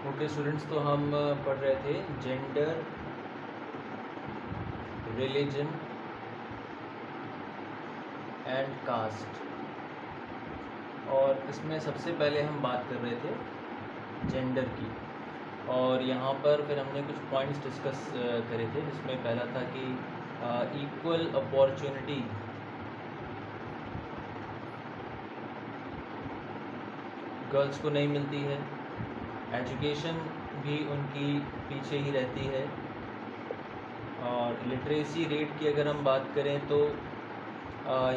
Okay students, तो हम पढ़ रहे थे जेंडर, रिलीजन एंड कास्ट। और इसमें सबसे पहले हम बात कर रहे थे जेंडर की। और यहाँ पर फिर हमने कुछ पॉइंट्स डिस्कस करे थे, जिसमें पहला था कि इक्वल अपॉर्चुनिटी गर्ल्स को नहीं मिलती है, एजुकेशन भी उनकी पीछे ही रहती है। और लिटरेसी रेट की अगर हम बात करें तो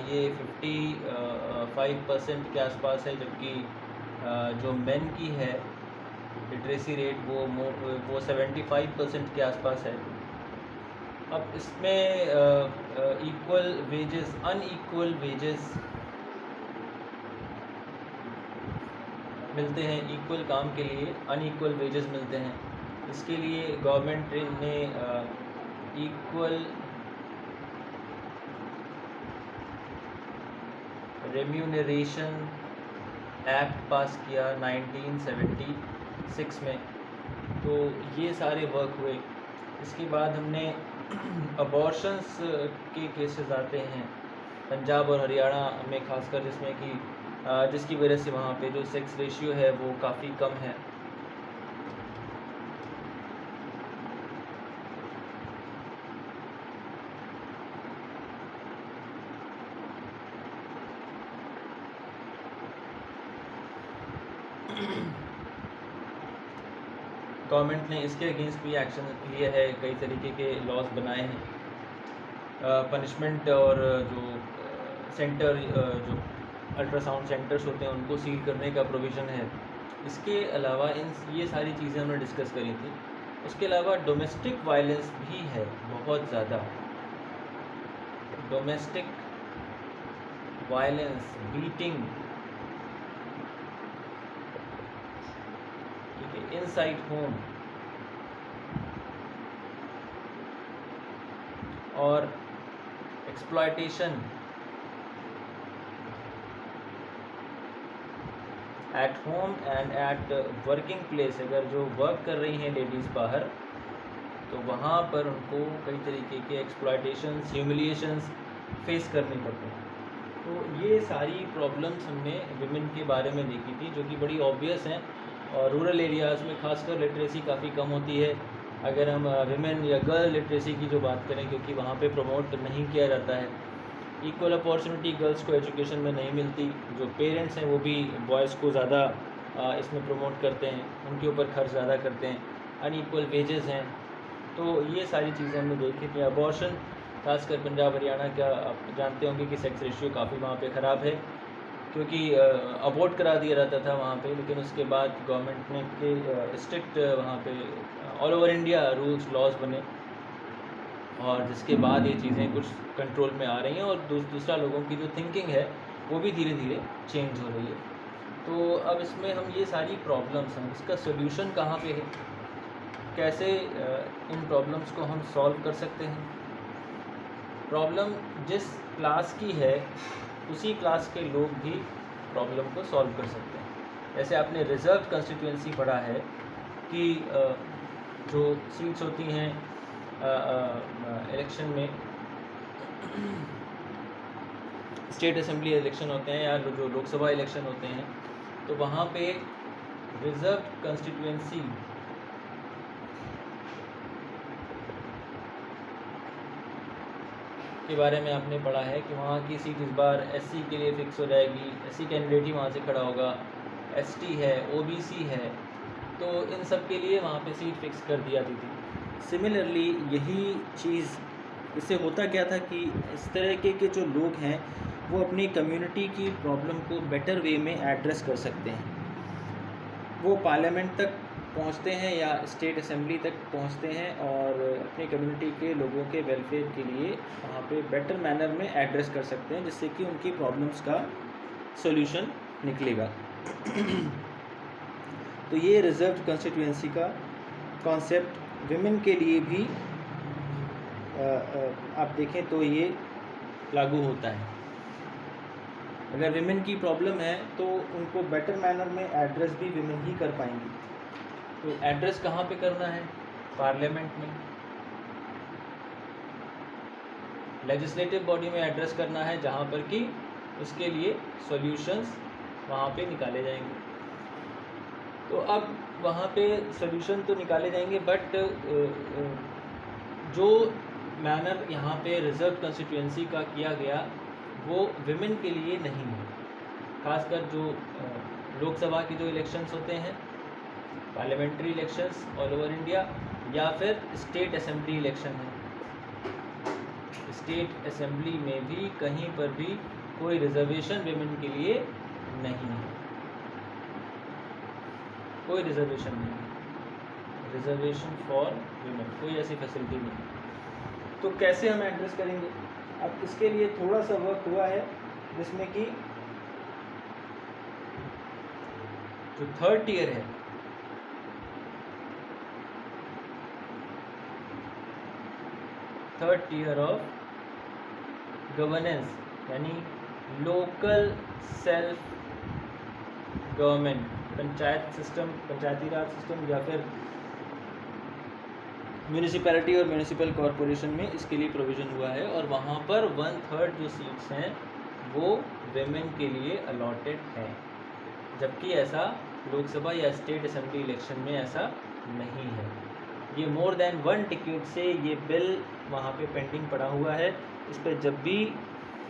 ये 55% के आसपास है, जबकि जो मेन की है लिटरेसी रेट वो 75% के आसपास है। अब इसमें इक्वल वेजेस, अनइक्वल वेजेस मिलते हैं, इक्वल काम के लिए अनइक्वल वेजेस मिलते हैं। इसके लिए गवर्नमेंट ने इक्वल रेम्यूनरेशन एक्ट पास किया 1976 में। तो ये सारे वर्क हुए। इसके बाद हमने अबॉर्शंस के केसेस आते हैं पंजाब और हरियाणा में खासकर, जिसमें कि जिसकी वजह से वहाँ पे जो सेक्स रेशियो है वो काफ़ी कम है। गवर्नमेंट ने इसके अगेंस्ट भी एक्शन लिया है, कई तरीके के लॉज बनाए हैं। पनिशमेंट और जो सेंटर जो अल्ट्रासाउंड सेंटर्स होते हैं उनको सील करने का प्रोविज़न है। इसके अलावा ये सारी चीज़ें हमने डिस्कस करी थी। उसके अलावा डोमेस्टिक वायलेंस भी है बहुत ज़्यादा। Domestic violence, beating, inside home, और exploitation at home and at working place. अगर जो वर्क कर रही हैं लेडीज़ बाहर, तो वहाँ पर उनको कई तरीके के एक्सप्लॉयटेशंस, ह्यूमिलिएशंस फेस करने पड़ते हैं। तो ये सारी प्रॉब्लम्स हमने विमेन के बारे में देखी थी, जो कि बड़ी ऑब्वियस हैं। और रूरल एरियाज़ में खासकर लिटरेसी काफ़ी कम होती है। अगर हम विमेन या गर्ल लिटरेसी की जो बात करें, क्योंकि वहाँ पे प्रमोट नहीं किया जाता है। इक्वल अपॉर्चुनिटी गर्ल्स को एजुकेशन में नहीं मिलती। जो पेरेंट्स हैं वो भी बॉयज़ को ज़्यादा इसमें प्रमोट करते हैं, उनके ऊपर खर्च ज़्यादा करते हैं। अनइक्वल वेजेस हैं। तो ये सारी चीज़ें हमने देखी थी। अबॉर्शन खासकर पंजाब हरियाणा का आप जानते होंगे कि सेक्स रेशियो काफ़ी वहाँ पे ख़राब है, क्योंकि अबॉर्ट करा दिया जाता था वहाँ पे। लेकिन उसके बाद गवर्नमेंट ने के स्ट्रिक्ट वहाँ पे all over India rules laws बने, और जिसके बाद ये चीज़ें कुछ कंट्रोल में आ रही हैं। और दूसरा लोगों की जो थिंकिंग है वो भी धीरे धीरे चेंज हो रही है। तो अब इसमें हम ये सारी प्रॉब्लम्स हैं, इसका सोल्यूशन कहाँ पे है, कैसे इन प्रॉब्लम्स को हम सॉल्व कर सकते हैं। प्रॉब्लम जिस क्लास की है उसी क्लास के लोग भी प्रॉब्लम को सॉल्व कर सकते हैं। जैसे आपने रिजर्व कंस्टिट्यूएंसी पढ़ा है कि जो सीट्स होती हैं इलेक्शन में, स्टेट असेंबली इलेक्शन होते हैं या जो लोकसभा इलेक्शन होते हैं, तो वहाँ पे रिजर्व कंस्टिट्यूएंसी के बारे में आपने पढ़ा है कि वहाँ की सीट इस बार एससी के लिए फ़िक्स हो जाएगी। एससी कैंडिडेट ही वहाँ से खड़ा होगा, एसटी है, ओबीसी है, तो इन सब के लिए वहाँ पे सीट फ़िक्स कर दी जाती थी। सिमिलरली यही चीज़, इससे होता क्या था कि इस तरह के जो लोग हैं वो अपनी कम्युनिटी की प्रॉब्लम को बेटर वे में एड्रेस कर सकते हैं। वो पार्लियामेंट तक पहुंचते हैं या स्टेट असेंबली तक पहुंचते हैं और अपनी कम्युनिटी के लोगों के वेलफेयर के लिए वहाँ पे बेटर मैनर में एड्रेस कर सकते हैं, जिससे कि उनकी प्रॉब्लम्स का सॉल्यूशन निकलेगा। तो ये रिजर्व्ड कंस्टिट्यूएंसी का कॉन्सेप्ट विमेन के लिए भी आप देखें तो ये लागू होता है। अगर विमेन की प्रॉब्लम है तो उनको बेटर मैनर में एड्रेस भी विमेन ही कर पाएंगी। तो एड्रेस कहाँ पे करना है? पार्लियामेंट में। लेजिस्लेटिव बॉडी में एड्रेस करना है, जहाँ पर कि उसके लिए सॉल्यूशंस वहाँ पे निकाले जाएंगे। तो अब वहाँ पे सॉल्यूशन तो निकाले जाएंगे, बट जो मैनर यहाँ पे रिजर्व कंस्टिट्यूएंसी का किया गया वो विमेन के लिए नहीं है। खासकर जो लोकसभा के जो इलेक्शंस होते हैं, parliamentary elections all over India, या फिर स्टेट असेंबली इलेक्शन है, स्टेट असेंबली में भी कहीं पर भी कोई रिजर्वेशन विमेन के लिए नहीं है, कोई रिजर्वेशन नहीं है, रिजर्वेशन फॉर विमेन, कोई ऐसी फैसिलिटी नहीं है। तो कैसे हम एड्रेस करेंगे? अब इसके लिए थोड़ा सा वर्क हुआ है, जिसमें कि जो थर्ड टियर है, थर्ड टियर ऑफ गवर्नेंस, यानी local self government, panchayat system, Panchayati Raj system, या फिर म्यूनिसिपैलिटी और म्यूनिसिपल कॉरपोरेशन में इसके लिए प्रोविज़न हुआ है, और वहाँ पर 1/3 जो सीट्स हैं वो वेमेन के लिए अलॉटेड है, जबकि ऐसा लोकसभा या स्टेट असेंबली इलेक्शन में ऐसा नहीं है। ये मोर देन 1 टिकट से ये बिल वहाँ पे पेंडिंग पड़ा हुआ है। इस पर जब भी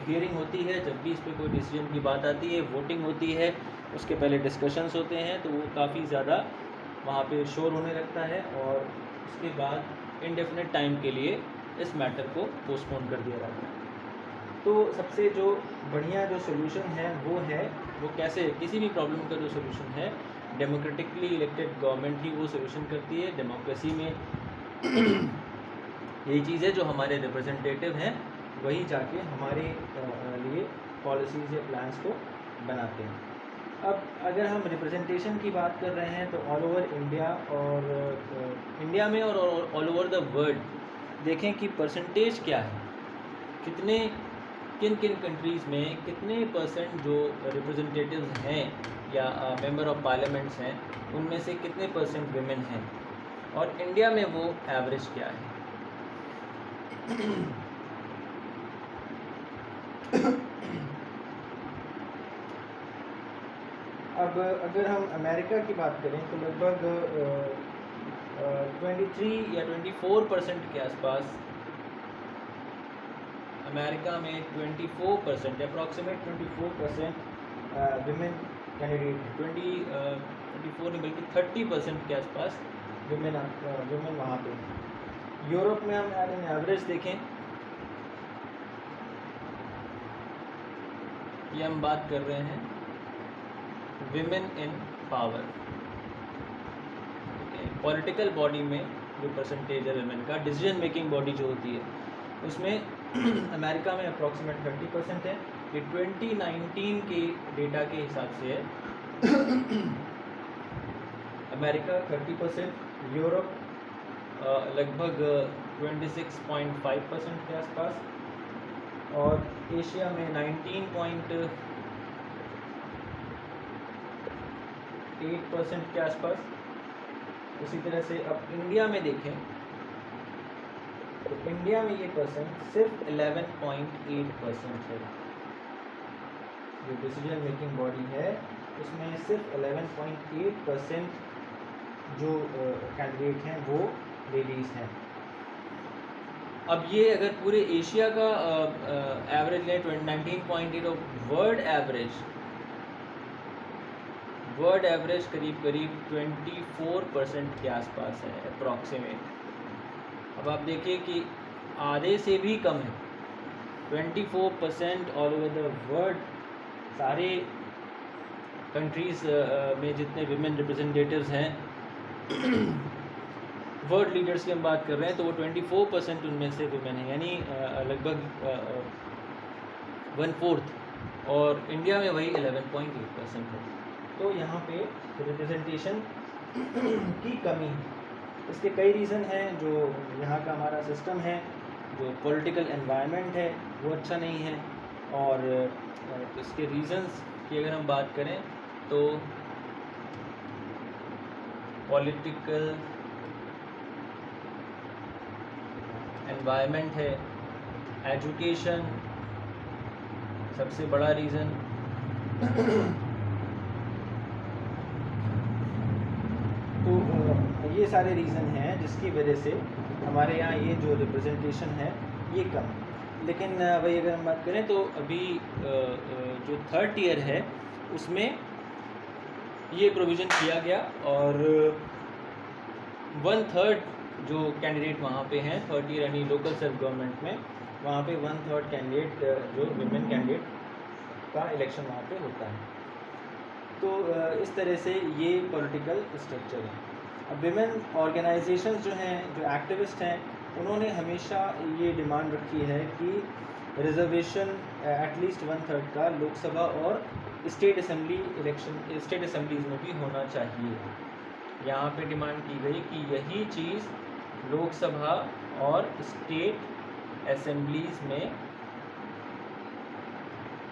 हियरिंग होती है, जब भी इस पर कोई डिसीजन की बात आती है, वोटिंग होती है, उसके पहले डिस्कशंस होते हैं, तो वो काफ़ी ज़्यादा वहाँ पे शोर होने लगता है, और उसके बाद इंडेफिनिट टाइम के लिए इस मैटर को पोस्टपोन कर दिया जाता है। तो सबसे जो बढ़िया जो सोल्यूशन है वो कैसे, किसी भी प्रॉब्लम का जो सोल्यूशन है, डेमोक्रेटिकली इलेक्टेड गवर्नमेंट ही वो सोल्यूशन करती है। डेमोक्रेसी में यही चीज़ है, जो हमारे रिप्रेजेंटेटिव हैं वही जाके हमारे लिए पॉलिसीज़ या प्लान्स को बनाते हैं। अब अगर हम रिप्रेजेंटेशन की बात कर रहे हैं, तो ऑल ओवर इंडिया और इंडिया में और ऑल ओवर द वर्ल्ड देखें कि परसेंटेज क्या है, कितने किन किन कंट्रीज़ में कितने परसेंट जो रिप्रेजेंटेटिव्स हैं या मेंबर ऑफ पार्लियामेंट्स हैं, उनमें से कितने परसेंट विमेन हैं, और इंडिया में वो एवरेज क्या है। अब अगर हम अमेरिका की बात करें, तो लगभग 23 या 24% के आसपास अमेरिका में 24%, अप्रॉक्सीमेट 24% विमेन कैंडिडेट, 24 नहीं बल्कि 30% के आसपास विमेन वहाँ पे। यूरोप में हम एन एवरेज देखें, ये हम बात कर रहे हैं women in power, political body में जो परसेंटेज है विमेन का, डिसीजन मेकिंग बॉडी जो होती है, उसमें अमेरिका में अप्रॉक्सीमेट 30% है। ये 2019 के डेटा के हिसाब से है। अमेरिका 30%, यूरोप लगभग 26.5% के आसपास, और एशिया में 19.8% के आसपास। उसी तरह से अब इंडिया में देखें, तो इंडिया में ये परसेंट सिर्फ 11.8% है। जो डिसीजन मेकिंग बॉडी है उसमें सिर्फ 11.8% जो कैंडिडेट हैं वो लेडीज़ हैं। अब ये अगर पूरे एशिया का एवरेज लें, 19.8 ऑफ वर्ल्ड एवरेज करीब 24% के आसपास है अप्रॉक्सीमेट। अब आप देखिए कि आधे से भी कम है, 24% ऑल ओवर द वर्ल्ड, सारे कंट्रीज़ में जितने विमेन रिप्रेजेंटेटिव्स हैं, वर्ल्ड लीडर्स की हम बात कर रहे हैं, तो वो 24% उनमें से विमेन है, यानी लगभग 1/4, और इंडिया में वही 11.8% है। तो यहाँ पे रिप्रेजेंटेशन की कमी है। इसके कई रीज़न हैं। जो यहाँ का हमारा सिस्टम है, जो पॉलिटिकल एनवायरनमेंट है वो अच्छा नहीं है, और इसके रीज़न्स की अगर हम बात करें तो पॉलिटिकल एनवायरनमेंट है, एजुकेशन सबसे बड़ा रीज़न, तो ये सारे रीज़न हैं जिसकी वजह से हमारे यहाँ ये जो रिप्रेजेंटेशन है ये कम है। लेकिन वही अगर हम बात करें तो अभी जो थर्ड टियर है उसमें ये प्रोविज़न किया गया और 1/3 जो कैंडिडेट वहाँ पे हैं थर्ड ईयर यानी लोकल सेल्फ गवर्नमेंट में, वहाँ पे 1/3 कैंडिडेट जो विमेन कैंडिडेट का इलेक्शन वहाँ पे होता है। तो इस तरह से ये पॉलिटिकल स्ट्रक्चर है। अब विमेन ऑर्गेनाइजेशंस जो हैं, जो एक्टिविस्ट हैं, उन्होंने हमेशा ये डिमांड रखी है कि रिजर्वेशन एटलीस्ट 1/3 का लोकसभा और state assembly election, state assemblies में भी होना चाहिए। यहाँ पे डिमांड की गई कि यही चीज़ लोकसभा और स्टेट असेंबलीज में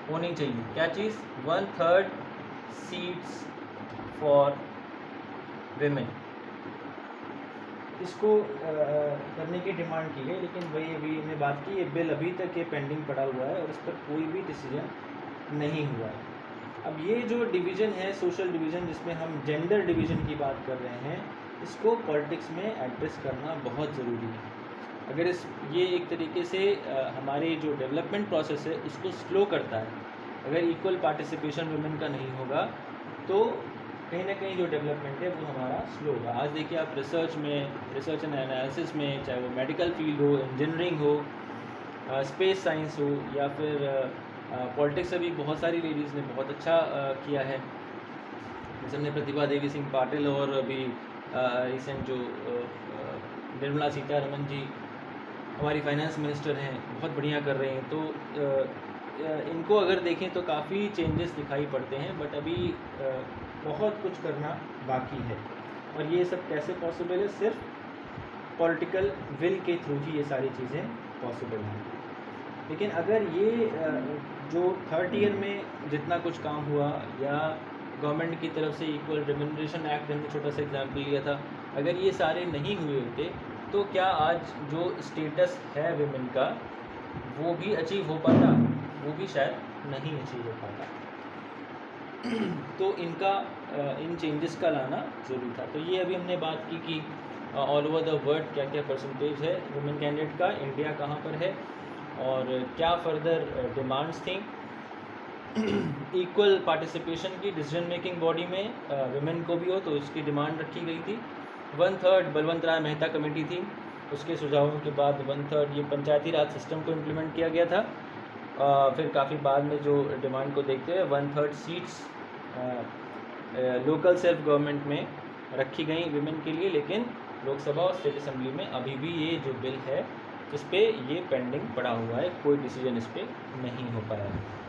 होनी चाहिए। क्या चीज़? 1/3 सीट्स फॉर विमेन, इसको करने की डिमांड की गई। लेकिन वही अभी हमने बात की, ये बिल अभी तक ये पेंडिंग पड़ा हुआ है और इस पर कोई भी डिसीजन नहीं हुआ है। अब ये जो डिवीज़न है, सोशल डिवीज़न, जिसमें हम जेंडर डिवीज़न की बात कर रहे हैं, इसको पॉलिटिक्स में एड्रेस करना बहुत ज़रूरी है। अगर ये एक तरीके से हमारे जो डेवलपमेंट प्रोसेस है उसको स्लो करता है। अगर इक्वल पार्टिसिपेशन वुमेन का नहीं होगा तो कहीं ना कहीं जो डेवलपमेंट है वो हमारा स्लो होगा। आज देखिए आप रिसर्च एंड एनालिसिस में, चाहे वो मेडिकल फील्ड हो, इंजीनियरिंग हो, स्पेस साइंस हो या फिर पॉलिटिक्स, अभी बहुत सारी लेडीज़ ने बहुत अच्छा किया है। जैसे हमने प्रतिभा देवी सिंह पाटिल और अभी रिसेंट जो निर्मला सीतारमन जी हमारी फाइनेंस मिनिस्टर हैं, बहुत बढ़िया कर रहे हैं। तो इनको अगर देखें तो काफ़ी चेंजेस दिखाई पड़ते हैं, बट अभी बहुत कुछ करना बाकी है। और ये सब कैसे पॉसिबल है? सिर्फ पॉलिटिकल विल के थ्रू ही ये सारी चीज़ें पॉसिबल हैं। लेकिन अगर ये जो थर्ड ईयर में जितना कुछ काम हुआ, या गवर्नमेंट की तरफ से इक्वल रिम्यूनरेशन एक्ट, हमने छोटा सा एग्जाम्पल लिया था, अगर ये सारे नहीं हुए होते तो क्या आज जो स्टेटस है विमेन का वो भी अचीव हो पाता? वो भी शायद नहीं अचीव हो पाता। तो इन चेंजेस का लाना ज़रूरी था। तो ये अभी हमने बात की कि ऑल ओवर द वर्ल्ड क्या क्या परसेंटेज है वुमेन कैंडिडेट का, इंडिया कहाँ पर है और क्या फर्दर डिमांड्स थी। इक्वल पार्टिसिपेशन की डिसीजन मेकिंग बॉडी में वुमेन को भी हो, तो इसकी डिमांड रखी गई थी। 1/3 बलवंत राय मेहता कमेटी थी, उसके सुझावों के बाद 1/3 ये पंचायती राज सिस्टम को इम्प्लीमेंट किया गया था। फिर काफ़ी बाद में जो डिमांड को देखते हुए 1/3 सीट्स लोकल सेल्फ गवर्नमेंट में रखी गई विमेन के लिए। लेकिन लोकसभा और स्टेट असेंबली में अभी भी ये जो बिल है इस पर ये पेंडिंग पड़ा हुआ है, कोई डिसीजन इस पर नहीं हो पाया है।